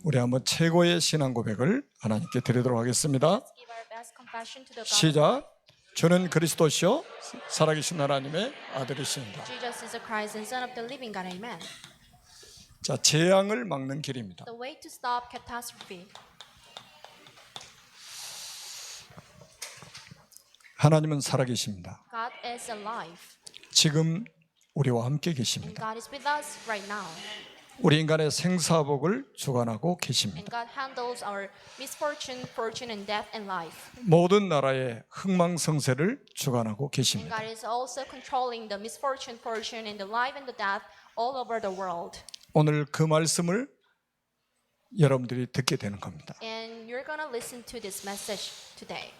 우리 한번 최고의 신앙 고백을 하나님께 드리도록 하겠습니다. Give our best confession to the God. 시작. 저는 그리스도시요 살아계신 하나님의 아들이십니다. Jesus is the Christ and Son of the living God. Amen. 자, 재앙을 막는 길입니다. The way to stop catastrophe. 하나님은 살아계십니다. God is alive 지금 우리와 함께 and 계십니다. God is with us right now. 우리 인간의 생사복을 주관하고 And 계십니다. God handles our misfortune, fortune, and death and life. 모든 나라의 흥망성쇠를 주관하고 And 계십니다. God is also controlling the misfortune, fortune, and the life and the death all over the world. 오늘 그 말씀을 여러분들이 듣게 되는 겁니다. And you're gonna listen to this message today.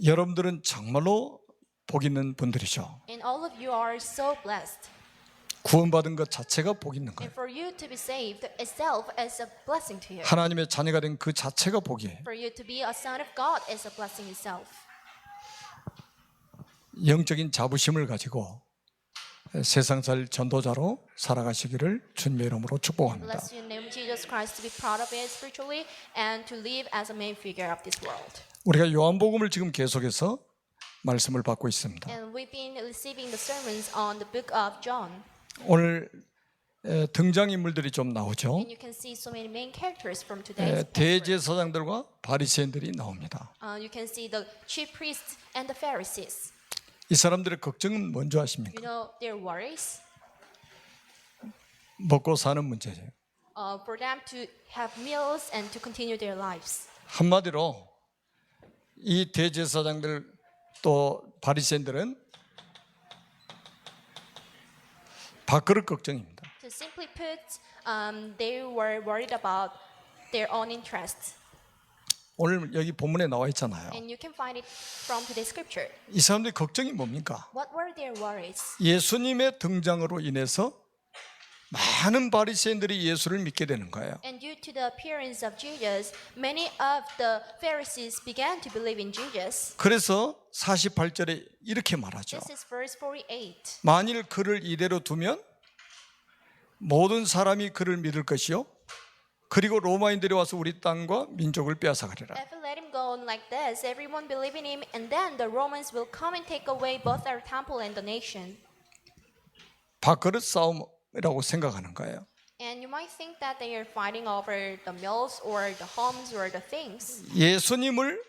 여러분들은 정말로 복 있는 분들이죠. And all of you are so blessed. 구원받은 것 자체가 복 있는 거예요. And for you to be saved itself is a blessing to you. 하나님의 자녀가 된 그 자체가 복이에요. For you to be a son of God is a blessing itself. 영적인 자부심을 가지고 세상살 전도자로 살아가시기를 주님의 이름으로 축복합니다. Bless you in the name of Jesus Christ to be proud of it spiritually and to live as a main figure of this world. 우리가 요한복음을 지금 계속해서 말씀을 받고 있습니다. And we've been receiving the sermons on the book of John. 오늘 등장인물들이 좀 나오죠. And you can see so many main characters from today's passage. 대제사장들과 바리새인들이 나옵니다. You can see the chief priests and the Pharisees. 이 사람들의 걱정은 뭔지 You 아십니까? know their worries 먹고 사는 문제죠. for them to have meals and to continue their lives. 한마디로 이 대제사장들 또 바리새인들은 밥그릇 걱정입니다. To simply put, they were worried about their own interests. 오늘 여기 본문에 나와 있잖아요. And you can find it from today's scripture. 이 사람들의 걱정이 뭡니까? What were their worries? 예수님의 등장으로 인해서 많은 바리새인들이 예수를 믿게 되는 거예요. And due to the appearance of Jesus, many of the Pharisees began to believe in Jesus. 그래서 48절에 이렇게 말하죠. This is verse 48. 만일 그를 이대로 두면 모든 사람이 그를 믿을 것이요 그리고 로마인들이 와서 우리 땅과 민족을 빼앗아가리라. If we let him go on like this, everyone believe in him, and then the Romans will come and take away both our temple and the nation. 밥그릇 싸움이라고 생각하는 거예요. And you might think that they are fighting over the mills or the homes or the things. 예수님을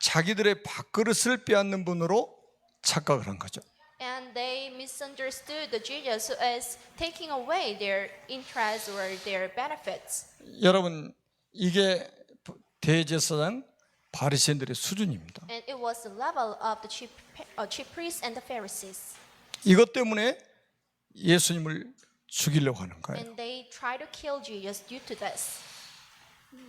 자기들의 밥그릇을 빼앗는 분으로 착각을 한 거죠. And they misunderstood the Jesus who is taking away their interests or their benefits. 여러분 이게 대제사장 바리새인들의 수준입니다. And it was the level of the chief priests and the Pharisees. 이것 때문에 예수님을 죽이려고 하는 거예요. And they tried to kill Jesus due to this.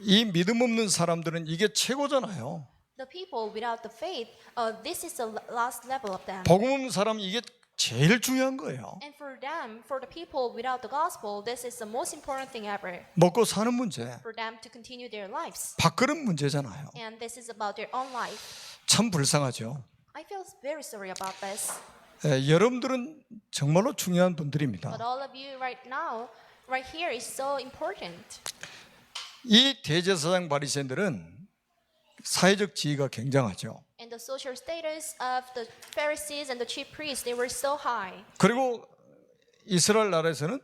이 믿음 없는 사람들은 이게 최고잖아요. The people without the faith, this is the last level of them. 복음 없는 사람은 이게 제일 중요한 거예요. And for them, for the people without the gospel, this is the most important thing ever. 먹고 사는 문제, For them to continue their lives. 밥그릇 문제잖아요. And this is about their own life. 참 불쌍하죠. I feel very sorry about this. 여러분들은 정말로 중요한 분들입니다. But all of you right now, right here is so important. 이 대제사장 바리새인들은 사회적 지위가 굉장하죠. And the social status of the Pharisees and the chief priests, they were so high. 그리고 이스라엘 나라에서는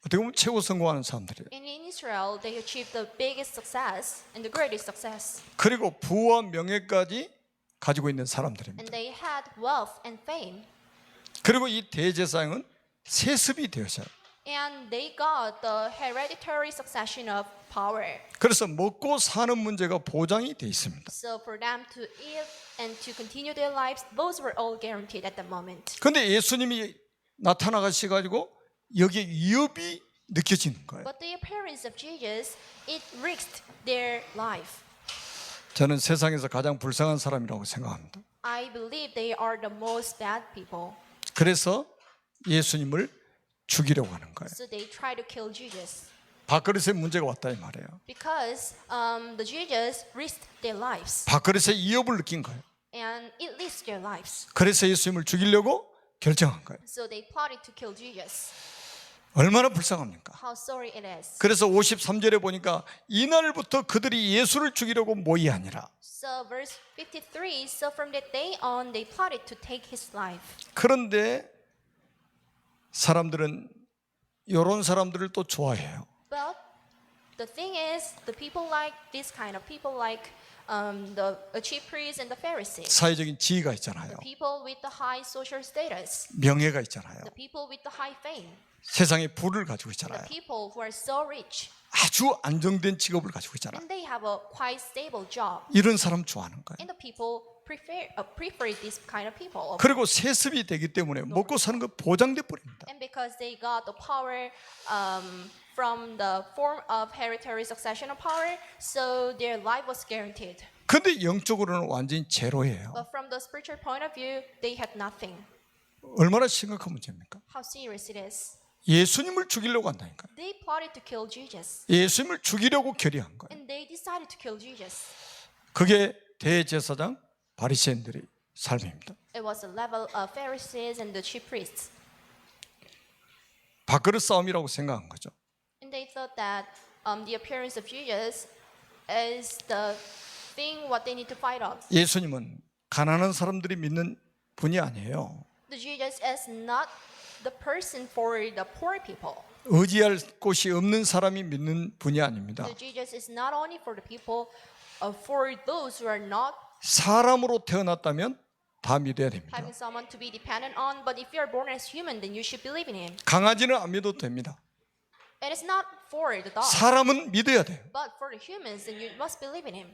어떻게 보면 최고 성공하는 사람들이에요. And in Israel, they achieved the biggest success and the greatest success. 그리고 부와 명예까지 가지고 있는 사람들입니다. And they had wealth and fame. 그리고 이 대제사장은 세습이 되었어요. And they got the hereditary succession of power. 그래서 먹고 사는 문제가 보장이 돼 있습니다. So for them to eat and to continue their lives, those were all guaranteed at the moment. 그런데 예수님이 나타나가셔가지고 여기에 위협이 느껴지는 거예요. But the appearance of Jesus, it risked their life. 저는 세상에서 가장 불쌍한 사람이라고 생각합니다. I believe they are the most bad people. 그래서 예수님을 죽이려고 하는 거예요. So they try to kill Jesus. 밥그릇에 문제가 왔다 이 말이에요. Because the Jesus risked their lives. 밥그릇에 위협을 느낀 거예요. And it risked their lives. 그래서 예수님을 죽이려고 결정한 거예요. So they plotted to kill Jesus. 얼마나 불쌍합니까? How sorry it is. 그래서 53절에 보니까 이날부터 그들이 예수를 죽이려고 모의하니라. So verse 53, so from that day on they plotted to take his life. 그런데 사람들은 이런 사람들을 또 좋아해요. But the thing is, the people like this kind of people like the chief priests and the Pharisees. 사회적인 지위가 있잖아요. People with the high social status. 명예가 있잖아요. The people with the high fame. 세상에 부를 가지고 The 있잖아요. people who are so rich. 아주 안정된 직업을 가지고 있잖아요. And they have a quite stable job. 이런 사람 좋아하는 거예요. And the people prefer this kind of people. 그리고 세습이 되기 때문에 먹고 사는 거 보장돼 버립니다. And because they got the power from the form of hereditary succession of power, so their life was guaranteed. 근데 영적으로는 완전히 제로예요. But from the spiritual point of view, they had nothing. 얼마나 심각한 문제입니까? How serious it is. 예수님을 죽이려고 한다니까요. They plotted to kill Jesus. 예수님을 죽이려고 결의한 거예요. And they decided to kill Jesus. 그게 대제사장 바리새인들의 삶입니다. It was the level of Pharisees and the chief priests. 밥그릇 싸움이라고 생각한 거죠. And they thought that the appearance of Jesus is the thing what they need to fight on. 예수님은 가난한 사람들이 믿는 분이 아니에요. The Jesus is not the person for the poor people. 의지할 곳이 없는 사람이 믿는 분이 아닙니다. The Jesus is not only for the people, for those who are not 사람으로 태어났다면 다 믿어야 됩니다. having someone to be dependent on. But if you are born as human, then you should believe in him. 강아지는 안 믿어도 됩니다. It is not for the dog, 사람은 믿어야 돼요. but for the humans, then you must believe in him.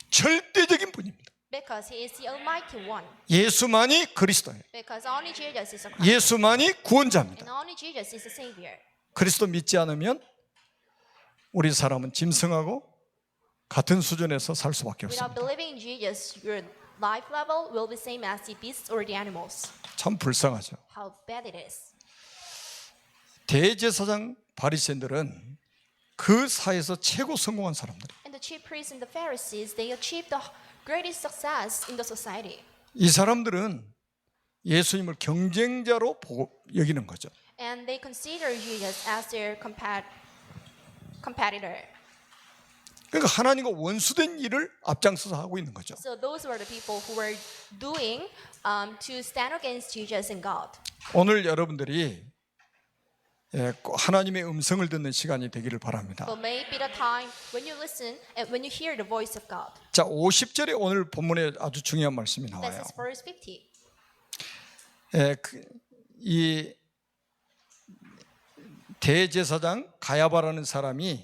절대적인 분입니다. Because he is the Almighty One. 예수만이 그리스도예요. Because only Jesus is a Christ. 예수만이 구원자입니다. And only Jesus is a Savior. 그리스도 믿지 않으면 우리 사람은 짐승하고 같은 수준에서 살 수밖에 Without 없습니다. believing in Jesus, your life level will be same as the beasts or the animals. 참 불쌍하죠. How bad it is. 대제사장 바리새인들은 그 사회에서 최고 성공한 사람들. And the chief priests and the Pharisees, they achieved the greatest success in the society. 이 사람들은 예수님을 경쟁자로 보고 여기는 거죠. And they consider Jesus as their competitor. 그러니까 하나님과 원수된 일을 앞장서서 하고 있는 거죠. So those were the people who were doing to stand against Jesus and God. 오늘 여러분들이 꼭 하나님의 음성을 듣는 시간이 되기를 바랍니다. But may it be the time when you listen and when you hear the voice of God. 자, 50절에 오늘 본문에 아주 중요한 말씀이 This 나와요. is verse 50. 이 대제사장 가야바라는 사람이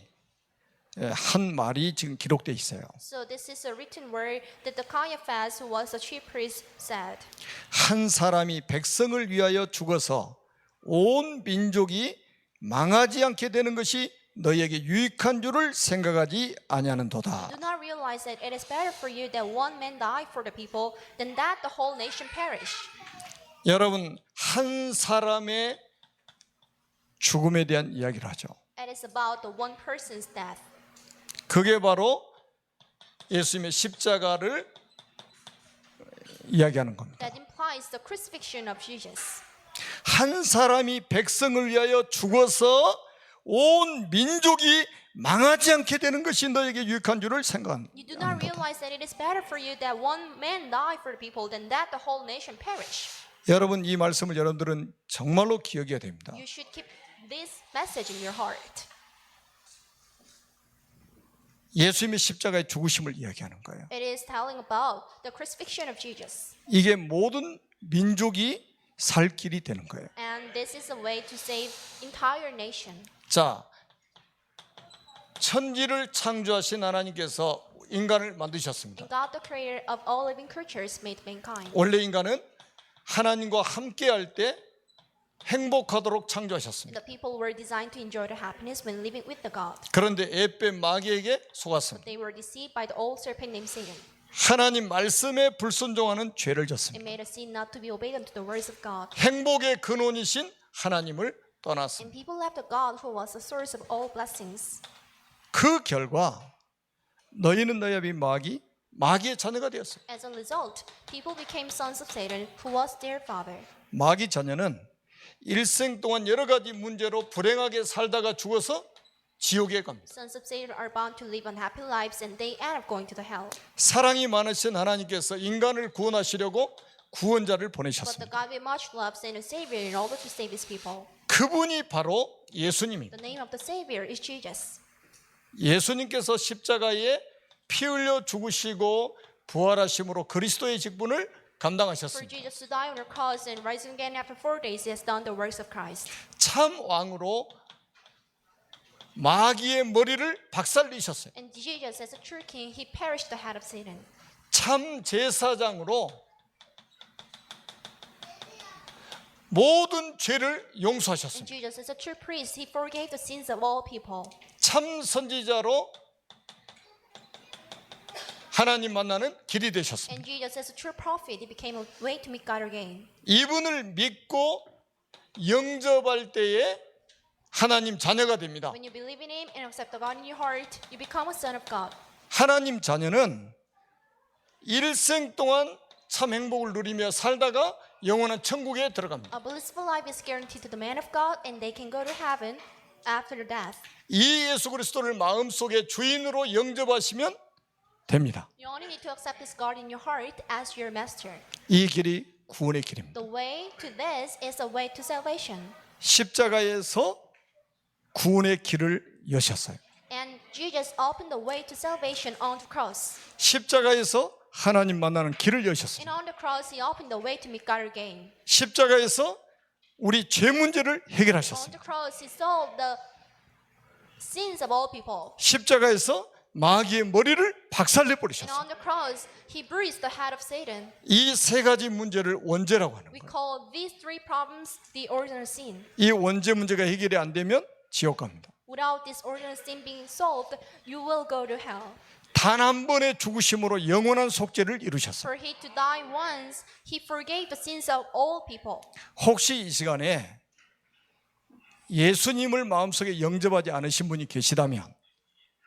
한 말이 지금 기록되어 있어요. So this is a written word that the Caiaphas, who was a chief priest, said. 한 사람이 백성을 위하여 죽어서 온 민족이 망하지 않게 되는 것이 너희에게 유익한 줄을 생각하지 아니하는도다. Do not realize that it is better for you that one man die for the people than that the whole nation perish. 여러분, 한 사람의 죽음에 대한 이야기를 하죠. It is about the one person's death. 그게 바로 예수님의 십자가를 이야기하는 겁니다. That implies the crucifixion of Jesus. 한 사람이 백성을 위하여 죽어서 온 민족이 망하지 않게 되는 것이 너에게 유익한 줄을 생각한다. You do not realize that it is better for you that one man die for the people than that the whole nation perish. 여러분, 이 말씀을 여러분들은 정말로 기억해야 됩니다. You should keep this message in your heart. 예수님의 십자가의 죽으심을 이야기하는 거예요. It is telling about the crucifixion of Jesus. 이게 모든 민족이 살 길이 되는 거예요. And this is a way to save entire nation. 자, 천지를 창조하신 하나님께서 인간을 만드셨습니다. God, the creator of all living creatures, made mankind. 원래 인간은 하나님과 함께할 때 행복하도록 창조하셨습니다. The people were designed to enjoy the happiness when living with the God. 그런데 에뱀 마귀에게 속았습니다. They were deceived by the old serpent named Satan. 하나님 말씀에 불순종하는 죄를 It 졌습니다. made a sin not to be obeyed unto the words of God. 행복의 근원이신 하나님을 And 떠났습니다. people left the God who was the source of all blessings. 그 결과 너희는 너희 아비 마귀의 자녀가 되었어요. As a result, people became sons of Satan, who was their father. 마귀 자녀는 일생 동안 여러 가지 문제로 불행하게 살다가 죽어서 지옥에 갑니다. Sons of Satan are bound to live unhappy lives and they end up going to the hell. 사랑이 많으신 하나님께서 인간을 구원하시려고 구원자를 But the 보내셨습니다. God we much love sent a Savior in order to save His people. 그분이 바로 예수님입니다. The name of the Savior is Jesus. 예수님께서 십자가에 피 흘려 죽으시고 부활하심으로 그리스도의 직분을 For 감당하셨습니다. Jesus to die on the cross and rising again after 4 days, He has done the works of Christ. 참 왕으로 마귀의 머리를 박살내셨어요. And Jesus, as a true king, He perished the head of Satan. 참 제사장으로 모든 죄를 And 용서하셨습니다. Jesus, as a true priest, He forgave the sins of all people. 참 선지자로 하나님 만나는 길이 되셨습니다. And Jesus, as a true prophet, He became a way to meet God again. 이분을 믿고 영접할 때에 하나님 자녀가 됩니다. When you believe in Him and accept the God in your heart, you become a son of God. 하나님 자녀는 일생 동안 참 행복을 누리며 살다가 영원한 천국에 들어갑니다. A blissful life is guaranteed to the man of God, and they can go to heaven after their death. 이 예수 그리스도를 마음속에 주인으로 영접하시면 됩니다. You only need to accept this God in your heart as your master. 이 길이 구원의 길입니다. The way to this is a way to salvation. 십자가에서 구원의 길을 여셨어요. And Jesus opened the way to salvation on the cross. 십자가에서 하나님 만나는 길을 And 여셨습니다. on the cross, He opened the way to meet God again. 십자가에서 우리 죄 문제를 On 해결하셨습니다. the cross, He solved the sins of all people. 십자가에서 마귀의 머리를 박살내 And 버리셨어요. on the cross, He bruised the head of Satan. 이 세 가지 문제를 원죄라고 하는 We 거예요. call these 3 problems the ordinary sin. 이 원죄 문제가 해결이 안 되면 지옥 갑니다. Without this ordinary sin being solved, you will go to hell. 단 한 번의 죽으심으로 영원한 속죄를 이루셨어요. For He to die once, He forgave the sins of all people. 혹시 이 시간에 예수님을 마음속에 영접하지 않으신 분이 계시다면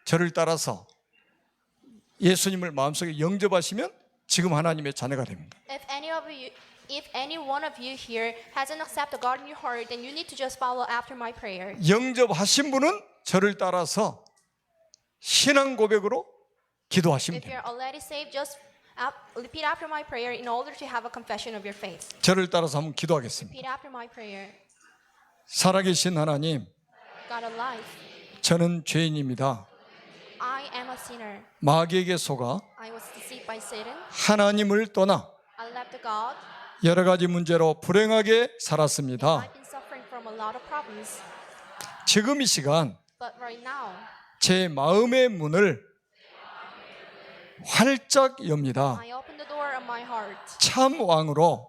저를 따라서 예수님을 마음속에 영접하시면 지금 하나님의 자녀가 됩니다. If any one of you here hasn't accepted God in your heart, then you need to just follow after my prayer. 영접하신 분은 저를 따라서 신앙 고백으로 기도하시면 If 됩니다. you're already saved, just repeat after my prayer in order to have a confession of your faith. 저를 따라서 한번 기도하겠습니다. Repeat after my prayer. 살아계신 하나님, God alive, 저는 죄인입니다. I am a sinner. 마귀에게 속아 I was deceived by Satan. 하나님을 떠나 I left God. 여러 가지 문제로 불행하게 살았습니다. I've been suffering from a lot of problems. 지금 이 시간 But right now, 제 마음의 문을 활짝 엽니다. I open the door of my heart. 참 왕으로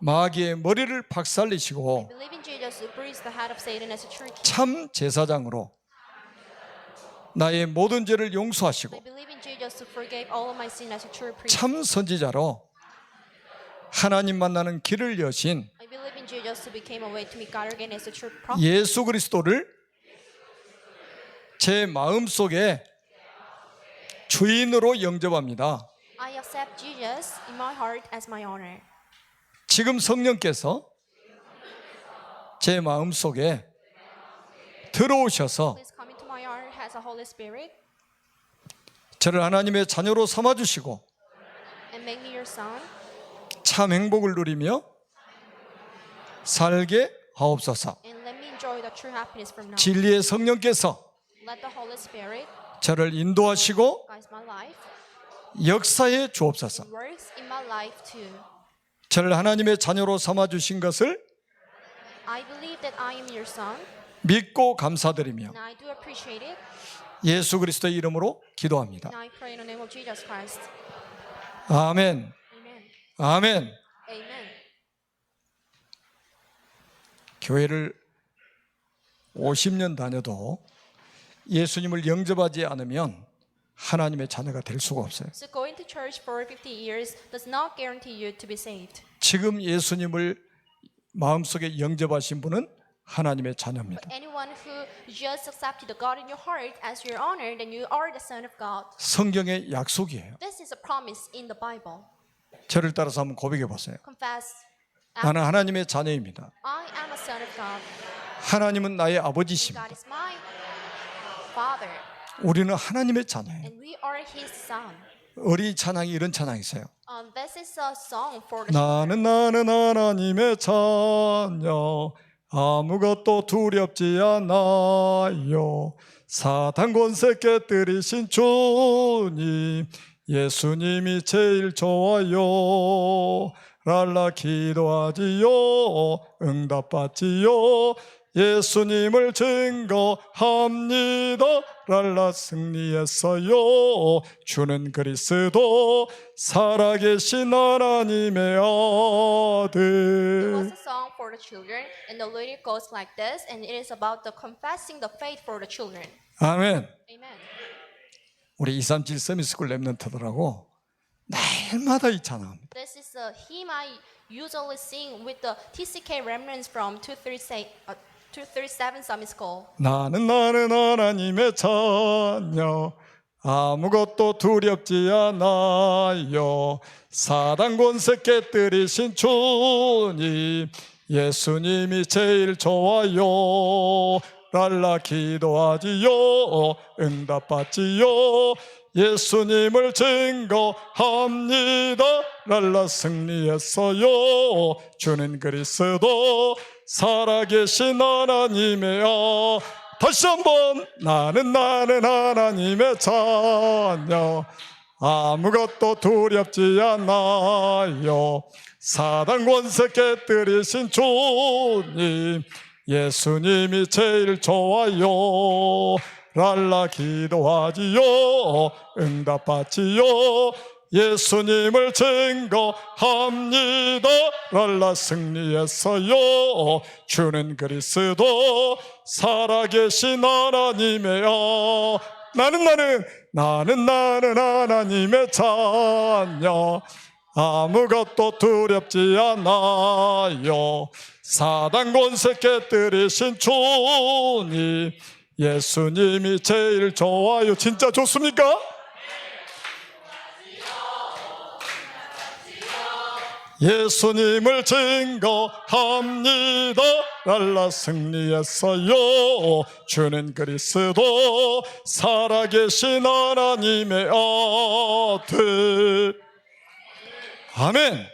마귀의 머리를 I 박살내시고 believe in Jesus who bruised the head of Satan as a true king. 참 제사장으로 나의 모든 죄를 I 용서하시고 believe in Jesus who forgave all of my sin as a true priest. 참 선지자로 하나님 만나는 길을 여신 I believe in Jesus who became a way to meet God again as a true prophet. 예수 그리스도를 제 마음속에 주인으로 영접합니다. I accept Jesus in my heart as my honor. 지금 성령께서 제 마음속에 들어오셔서 Please come into my heart as a Holy Spirit 저를 하나님의 자녀로 삼아주시고 and make me your son. 참 행복을 누리며 살게 하옵소서. And let me enjoy the true happiness from now. 진리의 성령께서 Let the Holy Spirit 저를 인도하시고 guide my life, 역사해 주옵소서. works in my life too. 저를 하나님의 자녀로 삼아주신 것을 I believe that I am your son, 믿고 감사드리며 and I do appreciate it. 예수 그리스도의 이름으로 기도합니다. And I pray in the name of Jesus Christ. 아멘. Amen. 아멘. Amen. 교회를 50년 다녀도 예수님을 영접하지 않으면 하나님의 자녀가 될 수가 없어요. So going to church for 50 years does not guarantee you to be saved. 지금 예수님을 마음속에 영접하신 분은 하나님의 자녀입니다. Anyone who just accepted the God in your heart as your honor, then you are the son of God. 성경의 약속이에요. This is a promise in the Bible. 저를 따라서 한번 고백해 보세요. Confess 나는 하나님의 자녀입니다. I am a son of God. 하나님은 나의 아버지십니다. God is my father, 우리는 하나님의 자녀예요. and we are His son. 어린이 찬양이 이런 찬양이 있어요. This is a song for the children. 나는 하나님의 자녀, 아무것도 두렵지 않아요. 사탄 권세 깨뜨리신 주님, 예수님이 제일 좋아요. 랄라 기도하지요, 응답받지요. 예수님을 증거합니다. 랄라 승리했어요. 주는 그리스도 살아계신 하나님의 It 아들. was a song for the children, and the lyric goes like this, and it is about the confessing the faith for the children. 아멘. Amen. 우리 237 서밋스쿨 랩런트들하고 날마다 이 찬양합니다. This is a hymn I usually sing with the TCK remnants from 237 Summit School. 나는 하나님의 자녀, 아무것도 두렵지 않아요. 사단 권세 깨뜨리신 주님, 예수님이 제일 좋아요. 랄라 기도하지요, 응답받지요. 예수님을 증거합니다. 랄라 승리했어요. 주는 그리스도 살아계신 하나님의 다시 한번 나는 하나님의 자녀, 아무것도 두렵지 않아요. 사단 권세 깨뜨리신 주님, 예수님이 제일 좋아요. 랄라 기도하지요, 응답받지요. 예수님을 증거합니다. 랄라 승리했어요. 주는 그리스도 살아계신 하나님의 나는 하나님의 자녀, 아무것도 두렵지 않아요. 사단 권세 깨뜨리신 주님, 예수님이 제일 좋아요. 진짜 좋습니까? 예수님을 증거합니다. 랄라 승리했어요. 주는 그리스도 살아계신 하나님의 아들. 아멘.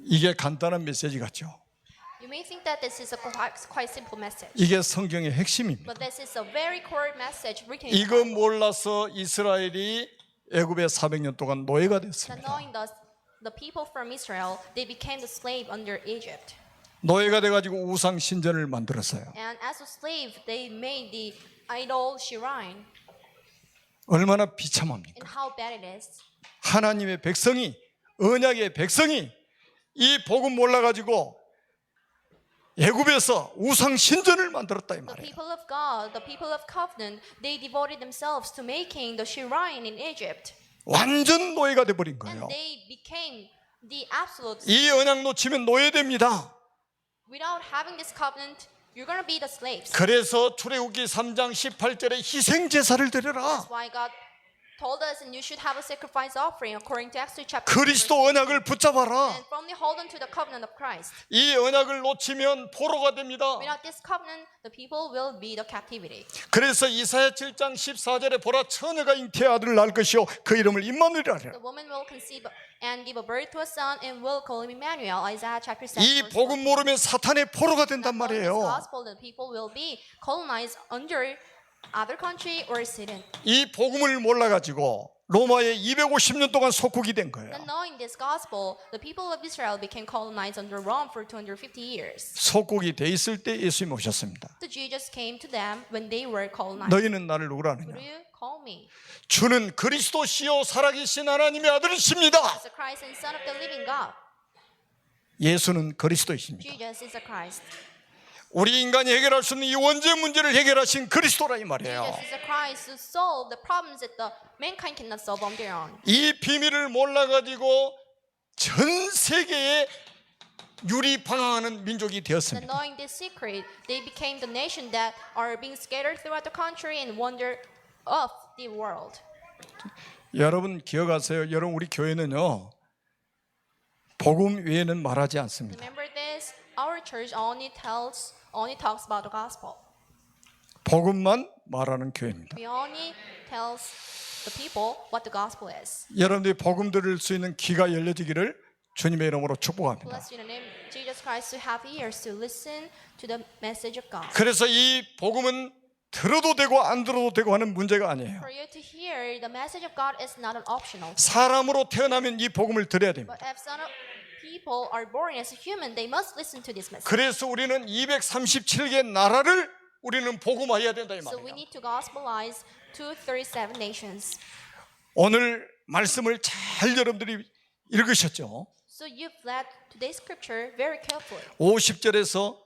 이게 간단한 메시지 같죠? You may think that this is a quite simple message, 이게 성경의 핵심입니다. but this is a very core message written in the 이거 Bible. 몰라서 이스라엘이 애굽에 400년 동안 노예가 That 됐습니다. knowing the people from Israel, they became the slave under Egypt. 노예가 돼가지고 우상 신전을 만들었어요. And as a slave, they made the idol shrine. 얼마나 비참합니까? And how bad it is. 하나님의 백성이, 언약의 백성이 이 복음 몰라가지고 애굽에서 우상 신전을 만들었다 이 The 말이에요. people of God, the people of covenant, they devoted themselves to making the shrine in Egypt. 완전 노예가 돼버린 And 거예요. they became the absolute. 이 언약 놓치면 노예됩니다. Without having this covenant, you're going to be the slaves. 그래서 출애굽기 3장 18절에 희생 제사를 드려라. That's why God told us, and you should have a sacrifice offering according to Exodus chapter 2. 그리스도 언약을 붙잡아라. And firmly hold on to the covenant of Christ. 이 언약을 놓치면 포로가 됩니다. Without this covenant, the people will be the captivity. 그래서 이사야 7장 14절에 보라 처녀가 잉태의 아들을 낳을 것이요 그 이름을 임마누엘이라. The woman will conceive and give a birth to a son and will call him Emmanuel. Isaiah chapter 7. 이 복음 모르면 사탄의 포로가 된단 This 말이에요. gospel, the people will be colonized under other country or Satan. 이 복음을 몰라가지고 로마에 250년 동안 속국이 된 거예요. Then knowing this gospel, the people of Israel became colonized under Rome for 250 years. 속국이 돼 있을 때 예수님이 오셨습니다. So Jesus came to them when they were colonized. 너희는 나를 Who 누구라느냐? do you call me? 주는 그리스도시요 살아계신 하나님의 아들이십니다. As the Christ and Son of the living God. 예수는 그리스도이십니다. Jesus is the Christ. 우리 인간이 해결할 수 있는 이 원죄 문제를 해결하신 그리스도라 이 말이에요. Jesus is the Christ who solved the problems that the mankind cannot solve on their own. 이 비밀을 몰라가지고 전 세계에 유리방황하는 민족이 And 되었습니다. knowing this secret, they became the nation that are being scattered throughout the country and wander off the world. 여러분 기억하세요? 여러분 우리 교회는요 복음 외에는 말하지 않습니다. Remember this, our church only talks about the gospel. 복음만 말하는 교회입니다. We only tells the people what the gospel is. 여러분들이 복음 들을 수 있는 귀가 열려지기를 주님의 이름으로 축복합니다. Bless you in the name of Jesus Christ to have ears to listen to the message of God. 그래서 이 복음은 들어도 되고 안 들어도 되고 하는 문제가 아니에요. For you to hear the message of God is not an optional. 사람으로 태어나면 이 복음을 들어야 됩니다. But if some people are born as a human, they must listen to this message. 그래서 우리는 237개 나라를 우리는 복음화해야 된다 이 So we 말이에요. need to gospelize 237 nations. 오늘 말씀을 잘 여러분들이 읽으셨죠? So you've read today's scripture very carefully. 50절에서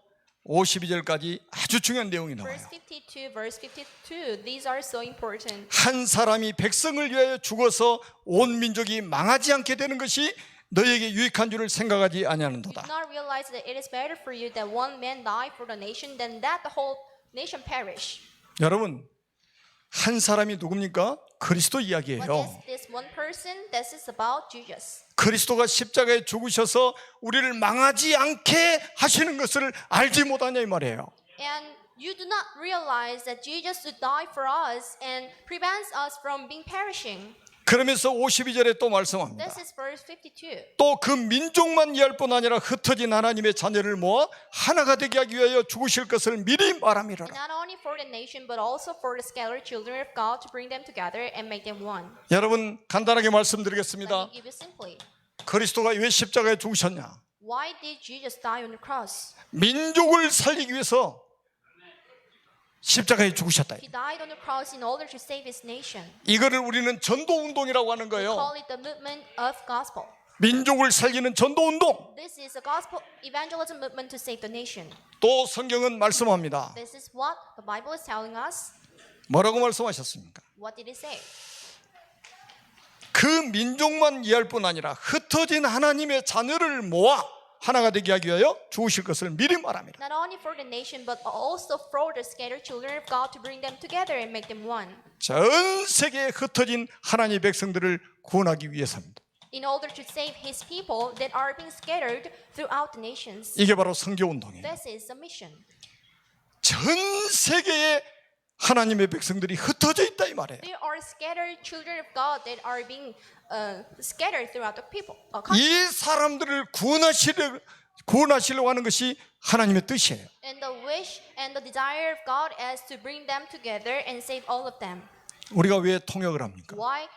52절까지 아주 중요한 내용이 나와요. Verse 52, verse 52, these are so important. 한 사람이 백성을 위하여 죽어서 온 민족이 망하지 않게 되는 것이 너희에게 유익한 줄을 생각하지 You do 아니하는도다. not realize that it is better for you that one man die for the nation than that the whole nation perish. 여러분, 한 사람이 누굽니까? 그리스도 What 이야기예요. is this one person? This is about Jesus. 그리스도가 십자가에 죽으셔서 우리를 망하지 않게 하시는 것을 알지 못하냐 이 말이에요. And you do not realize that Jesus would die for us and prevents us from being perishing. 그러면서 52절에 또 말씀합니다. This is verse 52. 또 그 민족만 이해할 뿐 아니라 흩어진 하나님의 자녀를 모아 하나가 되게 하기 위하여 죽으실 것을 미리 말함이라. And not only for the nation but also for the scattered children of God to bring them together and make them one. 여러분 간단하게 Let 말씀드리겠습니다. me give you simply. 그리스도가 왜 십자가에 죽으셨냐? Why did Jesus die on the cross? 민족을 살리기 위해서 십자가에 죽으셨다. He died on the cross in order to save his nation. 이거를 우리는 전도 운동이라고 하는 We 거예요. call it the movement of gospel. 민족을 살리는 전도 운동. This is a gospel evangelism movement to save the nation. 또 성경은 말씀합니다. This is what the Bible is telling us. 뭐라고 말씀하셨습니까? What did it say? 그 민족만 이해할 뿐 아니라 흩어진 하나님의 자녀를 모아 하나가 되게 하기 위하여 죽으실 것을 미리 말합니다. Not only for the nation but also for the scattered children of God to bring them together and make them one. 전 세계에 흩어진 하나님의 백성들을 구원하기 위해서입니다. In order to save his people that are being scattered throughout the nations. 이게 바로 선교 운동이에요. This is the mission. 전 세계에 하나님의 백성들이 흩어져 있다 이 말이에요. There are scattered children of God that are being scattered throughout the people. 이 사람들을 구원하시려고 하는 것이 하나님의 뜻이에요. And the wish and the desire of God is to bring them together and save all of them. 우리가 왜 통역을 합니까? Why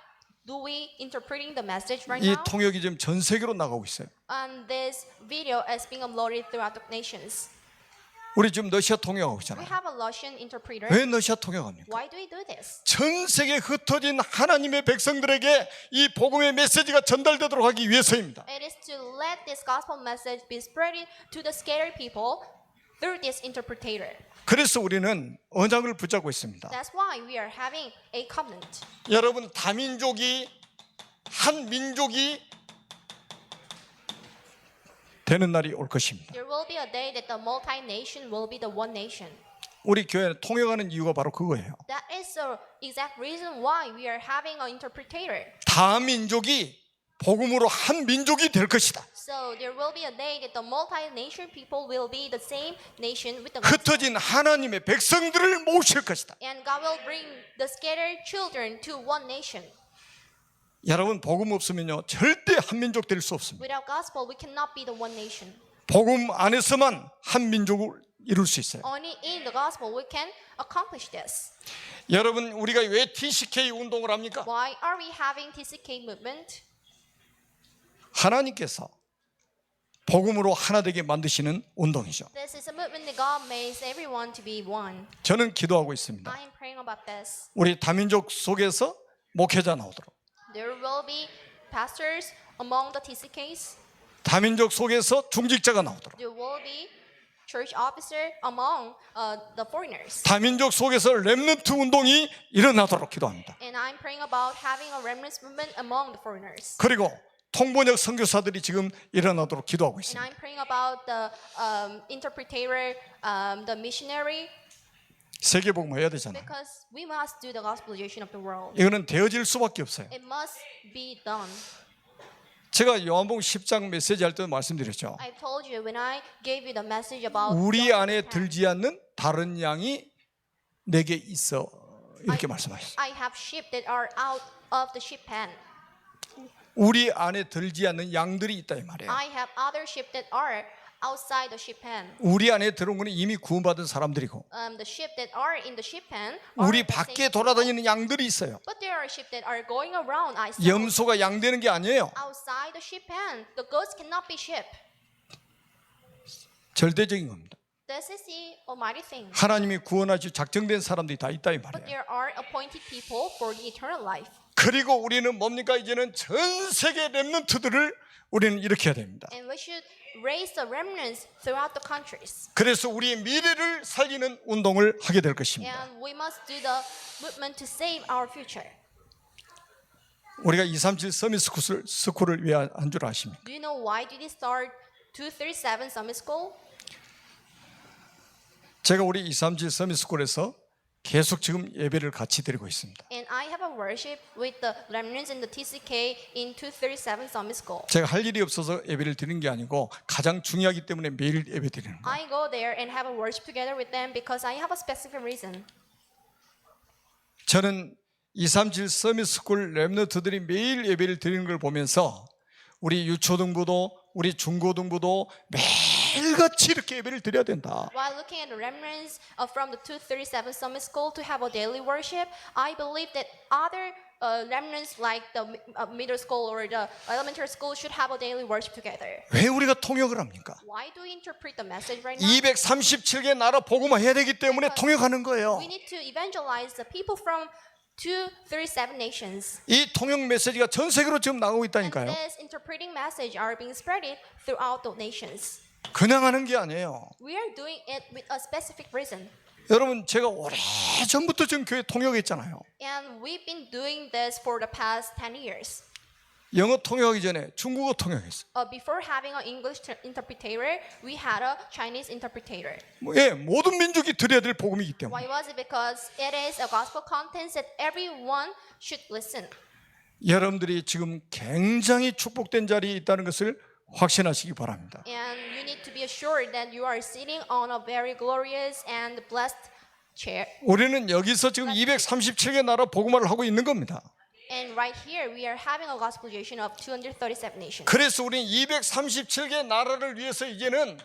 do we interpreting the message right 이 now? 통역이 지금 전 세계로 나가고 있어요. And this video is being uploaded throughout the nations. 우리 지금 러시아 통역하고 We 있잖아요. have a Russian interpreter. 왜 러시아 통역합니까? Why do we do this? 전 세계 흩어진 하나님의 백성들에게 이 복음의 메시지가 전달되도록 하기 위해서입니다. It is to let this gospel message be spread to the scattered people through this interpreter. 그래서 우리는 언약을 붙잡고 있습니다. That's why we are having a covenant. 여러분 다민족이 한 민족이 되는 날이 올 것입니다. There will be a day that the multi-nation will be the one nation. 우리 교회는 통역하는 이유가 바로 그거예요. That is the exact reason why we are having an interpreter. 다민족이 복음으로 한 민족이 될 것이다. So there will be a day that the multi-nation people will be the same nation with the gospel. 흩어진 하나님의 백성들을 모실 것이다. And God will bring the scattered children to one nation. 여러분 복음 없으면요 절대 한 민족 될 수 없습니다. Without gospel, we cannot be the one nation. 복음 안에서만 한 민족을 이룰 수 있어요. Only in the gospel we can accomplish this. 여러분 우리가 왜 TCK 운동을 합니까? Why are we having TCK movement? 하나님께서 복음으로 하나 되게 만드시는 운동이죠. This is a movement that God makes everyone to be one. 저는 기도하고 있습니다. I am praying about this. 우리 다민족 속에서 목회자 나오도록, There will be pastors among the TCKs. 다민족 속에서 중직자가 나오도록, There will be church officer among the foreigners. 다민족 속에서 렘넌트 운동이 일어나도록 기도합니다. And I'm praying about having a remnant movement among the foreigners. 그리고 통번역 선교사들이 지금 일어나도록 기도하고 And 있습니다. I'm praying about the interpreter, the missionary, 세계복음 해야 되잖아요. because we must do the gospelization of the world. 이거는 되어질 수밖에 없어요. It must be done. 제가 요한복음 10장 메시지 할 때도 말씀드렸죠. I told you when I gave you the message about 우리 John 안에 10, 들지 않는 다른 양이 내게 있어, 이렇게 말씀하셨어요. I have sheep that are out of the sheep pen. 우리 안에 들지 않는 양들이 있다 이 말이에요. I have other sheep that are outside the sheep pen. 우리 안에 들어온 것은 이미 구원받은 사람들이고 The sheep that are in the sheep pen are 우리 the same 밖에 people, 돌아다니는 양들이 있어요. but there are sheep that are going around. I saw 염소가 양 되는 게 아니에요. outside the sheep pen. The goats cannot be sheep. 절대적인 겁니다. This is the almighty thing. 하나님이 구원하시 작정된 사람들이 다 있다 이 But 말이에요. there are appointed people for the eternal life. 그리고 우리는 뭡니까? 이제는 전 세계 렘넌트들을 우리는 일으켜야 됩니다. And we should raise the remnants throughout the countries. 그래서 우리의 미래를 살리는 운동을 하게 될 것입니다. And we must do the movement to save our future. 우리가 237 서밋 스쿨을 왜 한 줄 아십니까? Do you know why did we start 237 Summit School? 제가 우리 237 서밋 스쿨에서 계속 지금 예배를 같이 드리고 있습니다. And I have a worship with the remnants in the TCK in 237 Summit School. 제가 할 일이 없어서 예배를 드리는 게 아니고 가장 중요하기 때문에 매일 예배 드리는 거예요. I go there and have a worship together with them because I have a specific reason. 저는 237 서밋 스쿨 렘넌트들이 매일 예배를 드리는 걸 보면서 우리 유초등부도 우리 중고등부도 매일같이 이렇게 예배를 드려야 된다. While looking at the remnants from the 237 Summit School to have a daily worship, I believe that other remnants like the middle school or the elementary school should have a daily worship together. 왜 우리가 통역을 합니까? Why do we interpret the message right now? 237개 나라 복음화 해야 되기 때문에 통역하는 거예요. We need to evangelize the people from 237 nations. 이 통역 메시지가 전 세계로 지금 나가고 있다니까요. This interpreting message are being spread throughout the nations. 그냥 하는 게 아니에요. We are doing it with a specific reason. 여러분 제가 오래전부터 지금 교회 통역했잖아요. And we've been doing this for the past 10 years. 영어 통역하기 전에 중국어 통역했어요. Before having an English interpreter, we had a Chinese interpreter. 예, 모든 민족이 들어야 될 복음이기 때문에. Why was it? Because it is a gospel content that everyone should listen. 여러분들이 지금 굉장히 축복된 자리에 있다는 것을 확신하시기 바랍니다. And you need to be assured that you are sitting on a very glorious and blessed chair. 우리는 여기서 지금 237개 나라 복음화를 하고 있는 겁니다. And right here, we are having a gospelization of 237 nations. 그래서 우리는 237개 나라를 위해서 이제는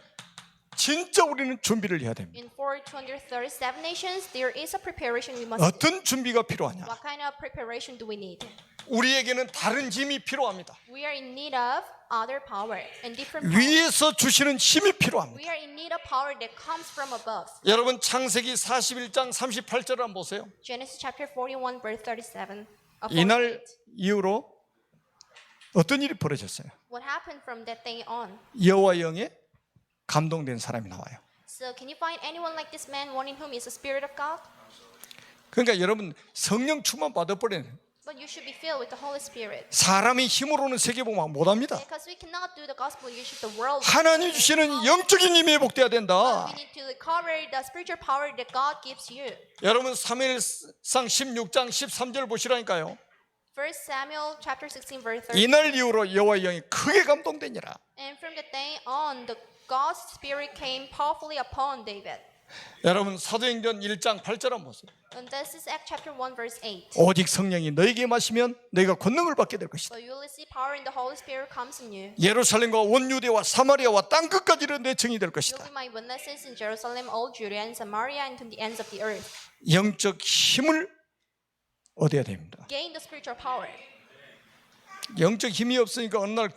진짜 우리는 준비를 해야 됩니다. And for 237 nations, there is a preparation we must do. 어떤 준비가 필요하냐? What kind of preparation do we need? 우리에게는 다른 힘이 필요합니다. We are in need of other power and different power. 위에서 주시는 힘이 필요합니다. We are in need of power that comes from above. 여러분 창세기 41장 38절을 한번 보세요. Genesis chapter 41 verse 37. 이날 이후로 어떤 일이 벌어졌어요? What happened from that day on? 여호와 영에 감동된 사람이 나와요. So can you find anyone like this man, one in whom is the Spirit of God? 그러니까 여러분 성령 충만 받아버리는 But you should be filled with the Holy Spirit. 사람이 힘으로는 세계복음 못합니다. Because we cannot do the gospel use the world. 하나님 주시는 영적인 힘이 회복돼야 된다. We need to recover the spiritual power that God gives you. 여러분 사무엘상 16장 13절 보시라니까요. 1 Samuel chapter 16 verse 30. 이날 이후로 여호와의 영이 크게 감동되니라. And from that day on, the God's Spirit came powerfully upon David. 여러분 사도행전 1장 8절 한번 보세요. And this is Acts chapter 1 verse 8. 오직 성령이 너에게 마시면 너희가 권능을 받게 될 것이다. So you will see power in the Holy Spirit comes in you. 예루살렘과 온 유대와 사마리아와 땅 끝까지는 내 증이 될 You'll 것이다. be my witnesses in Jerusalem, all Judea and Samaria, and to the ends of the earth. 영적 힘을 얻어야 됩니다. Gain the spiritual power. 영적 힘이 없으니까 어느 날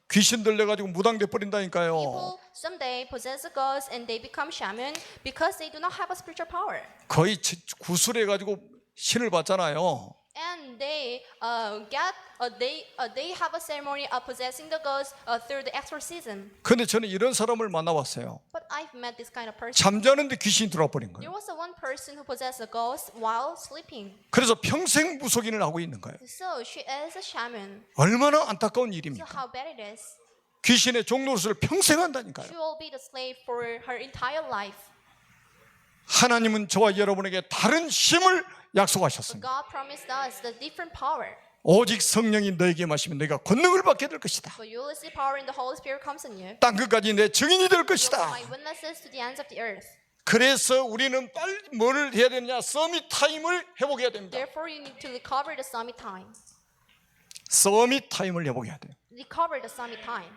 귀신 들려가지고 무당돼 버린다니까요. People someday possess the ghost and they become shaman because they do not have a spiritual power. 거의 구술해가지고 신을 받잖아요. And they they have a ceremony of possessing the ghost through the exorcism. 근데 저는 이런 사람을 만나봤어요. But I've met this kind of person. 잠자는데 귀신이 들어와 버린 There 거예요. was one person who possessed a ghost while sleeping. 그래서 평생 무속인을 하고 있는 거예요. So she is a shaman. 얼마나 안타까운 So 일입니까? how bad it is. 귀신의 종노릇을 평생 한다니까요. She will be the slave for her entire life. 하나님은 저와 여러분에게 다른 힘을 But 약속하셨습니다. God promised us the different power. 오직 성령이 너에게 마시면 너희가 권능을 받게 될 것이다. But you will receive power in the Holy Spirit comes in you. 땅 끝까지 내 증인이 될 You will be 것이다. my witnesses to the ends of the earth. 그래서 우리는 빨리 뭘 해야 되느냐? 서밋 타임을 회복해야 됩니다. Therefore, you need to recover the summit time. 서밋 타임을 회복해야 돼요. Recover the summit time.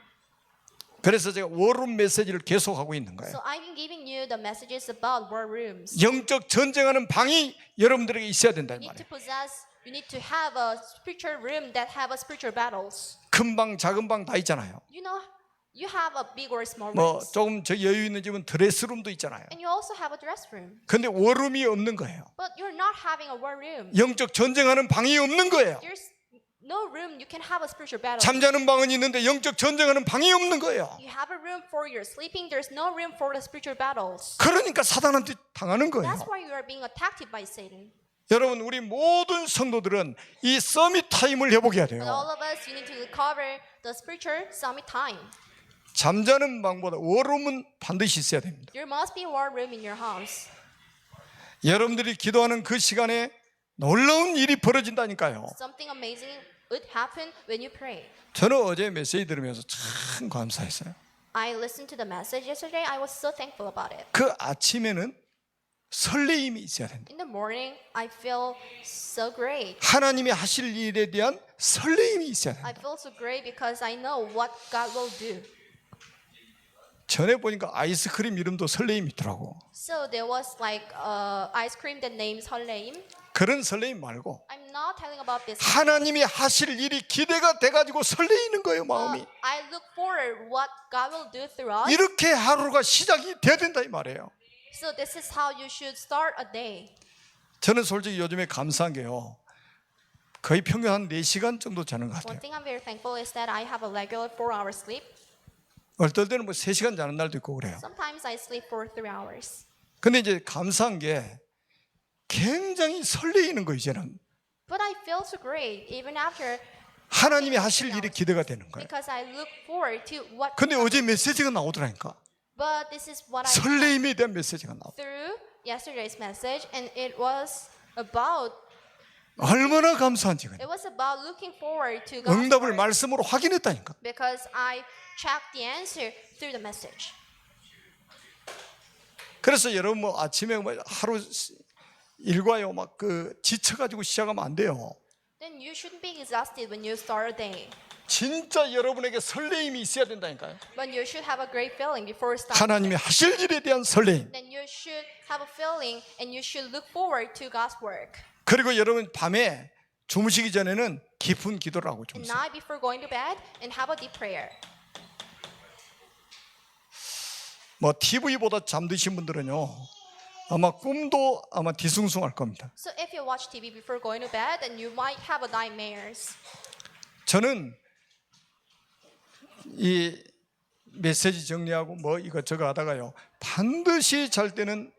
그래서 제가 워룸 메시지를 계속하고 있는 거예요. So I've been giving you the messages about war rooms. 영적 전쟁하는 방이 여러분들에게 있어야 된다 이 You need 말이에요. to possess. You need to have a spiritual room that have a spiritual battles. 큰 방, 작은 방 다 있잖아요. You know, you have a big or small 뭐 rooms, 조금 저 여유 있는 집은 드레스룸도 있잖아요. and you also have a dress room. 근데 워룸이 없는 거예요. But you're not having a war room. 영적 전쟁하는 방이 없는 거예요. There's no room you can have a spiritual battle. 잠자는 방은 있는데 영적 전쟁하는 방이 없는 거예요. You have a room for your sleeping. There's no room for the spiritual battles. 그러니까 사단한테 당하는 거예요. That's why you are being attacked by Satan. 여러분 우리 모든 성도들은 이 서밋 타임을 회복해야 But 돼요. all of us, you need to recover the spiritual summit time. 잠자는 방보다 워룸은 반드시 있어야 됩니다. There must be a war room in your house. 여러분들이 기도하는 그 시간에 놀라운 일이 벌어진다니까요. Something amazing would happen when you pray. 저는 어제 메시지 들으면서 참 감사했어요. I listened to the message yesterday. I was so thankful about it. 그 아침에는 설레임이 있어야 된다. In the morning, I feel so great. 하나님이 하실 일에 대한 설레임이 있어야 된다. I feel so great because I know what God will do. 전에 보니까 아이스크림 이름도 설레임이 있더라고. So there was like ice cream that names 설레임. 그런 설레임 말고 I'm not telling about this. 하나님이 하실 일이 기대가 돼가지고 설레이는 거예요, 마음이. I look forward what God will do through us. 이렇게 하루가 시작이 돼야 된다 이 말이에요. So this is how you should start a day. 저는 솔직히 요즘에 감사한 게요. 거의 평균 한 4시간 정도 자는 것 One 같아요. thing I'm very thankful is that I have a regular 4-hour sleep. 어떨 때는 뭐 3시간 자는 날도 있고 그래요. Sometimes I sleep for 3 hours. 근데 이제 감사한 게 굉장히 설레이는 거 이제는. But I feel so great even after 하나님이 하실 일이 기대가 되는 거예요. because I look forward to what. 근데 어제 메시지가 나오더라니까. But this is what I 설레임에 대한 메시지가 나오더라. through yesterday's message, and it was about 얼마나 감사한지 그냥. looking forward to God's 응답을 word 말씀으로 확인했다니까. because I checked the answer through the message. 그래서 여러분 뭐 아침에 뭐 하루 일과요 막 그 지쳐가지고 시작하면 안 돼요. Then you shouldn't be exhausted when you start a day. 진짜 여러분에게 설레임이 있어야 된다니까요. But you should have a great feeling before starting. 하나님이 하실 일에 대한 설레임. Then you should have a feeling and you should look forward to God's work. 그리고 여러분 밤에 주무시기 전에는 깊은 기도를 하고 And 주무세요. night before going to bed and have a deep prayer. 뭐 TV보다 잠드신 분들은요 아마 꿈도 아마 뒤숭숭할 겁니다. So if you watch TV before going to bed, then you might have a nightmares. 저는 이 메시지 정리하고 뭐 이것저것 하다가요 반드시 잘 때는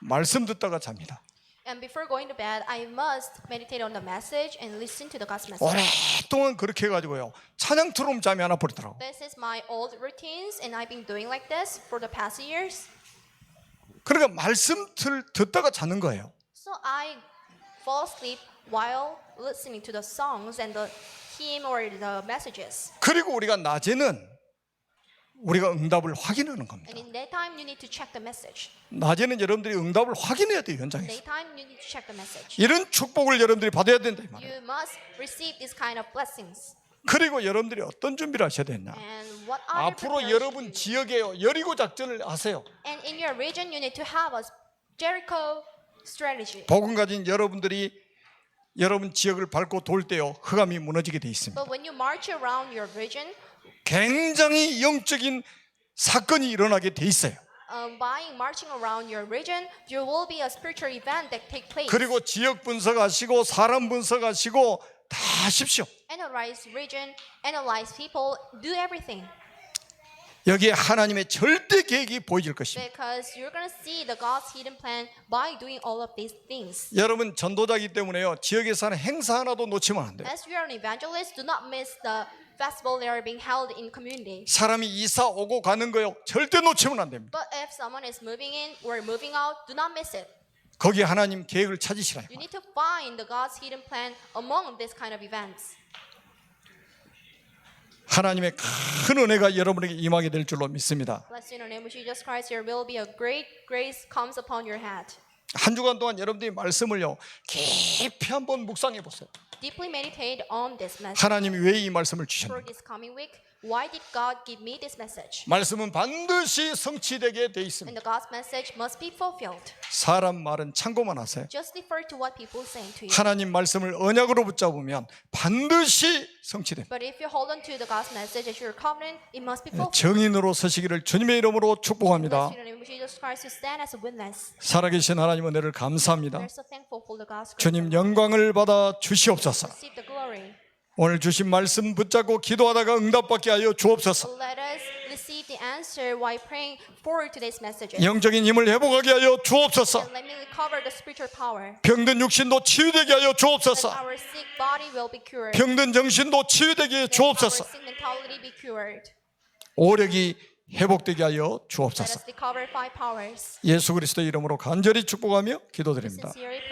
말씀 듣다가 잡니다. And before going to bed, I must meditate on the message and listen to the God's message. 오랫동안 그렇게 해가지고요 찬양 틀어오면 잠이 안 와버리더라고. This is my old routines, and I've been doing like this for the past years. 그러니까 말씀 듣다가 자는 거예요. So I fall asleep while listening to the songs and the hymn or the messages. 그리고 우리가 낮에는 우리가 응답을 확인하는 겁니다. And in daytime, you need to check the message. 낮에는 여러분들이 응답을 확인해야 돼요 현장에서. Daytime, you need to check the message. 이런 축복을 여러분들이 받아야 된다 이 말이에요. You must receive this kind of blessings. 그리고 여러분들이 어떤 준비를 하셔야 되냐? And what other 앞으로 preparation 여러분 do you 지역에요 여리고 작전을 하세요. And in your region, you need to have a Jericho strategy. 복음 가진 여러분들이 여러분 지역을 밟고 돌 때요 흑암이 무너지게 돼 있습니다. But when you march around your region, 굉장히 영적인 사건이 일어나게 돼 있어요. by marching around your region, there will be a spiritual event that take place. 그리고 지역 분석하시고 사람 분석하시고 다 하십시오. Analyze region, analyze people, do everything. 여기에 하나님의 절대 계획이 보여질 것입니다. Because you're going to see the God's hidden plan by doing all of these things. 여러분 전도자이기 때문에요 지역에서 하는 행사 하나도 놓치면 안 돼요. As you are an evangelist, do not miss the festival that are being held in community. 사람이 이사 오고 가는 거요 절대 놓치면 안 됩니다. But if someone is moving in or moving out, do not miss it. 거기에 하나님 계획을 찾으시라. You need to find the God's hidden plan among this kind of events. 하나님의 큰 은혜가 여러분에게 임하게 될 줄로 믿습니다. Bless you in the name of Jesus Christ. There will be a great grace comes upon your head. 한 주간 동안 여러분들이 말씀을요 깊이 한번 묵상해 보세요. Deeply meditate on this message. 하나님이 왜 이 말씀을 For 주셨는가? this coming week, why did God give me this message? 말씀은 반드시 성취되게 돼 And 있습니다. the God's message must be fulfilled. 사람 말은 참고만 하세요. Just refer to what people say to you. 하나님 말씀을 언약으로 붙잡으면 반드시 성취됩니다. But if you hold on to the God's message as your covenant, it must be fulfilled. 정인으로 서시기를 주님의 이름으로 축복합니다. Bless you in the name of Jesus Christ, to stand as a witness. 살아계신 하나님 은혜를 감사합니다. We're so thankful for the God's grace. 주님 영광을 받아 주시옵소서. Receive the glory. 오늘 주신 말씀 붙잡고 기도하다가 응답받게 하여 주옵소서. Let us receive the answer while praying for today's messages. 영적인 힘을 회복하게 하여 주옵소서. And let me recover the spiritual power. 병든 육신도 치유되게 하여 That 주옵소서. our sick body will be cured. 병든 정신도 치유되게 해 That our 주옵소서. sick mentality be cured. 오력이 회복되게 하여 Let 주옵소서. us recover 5 powers. 예수 그리스도의 이름으로 간절히 축복하며 기도드립니다. Sincerely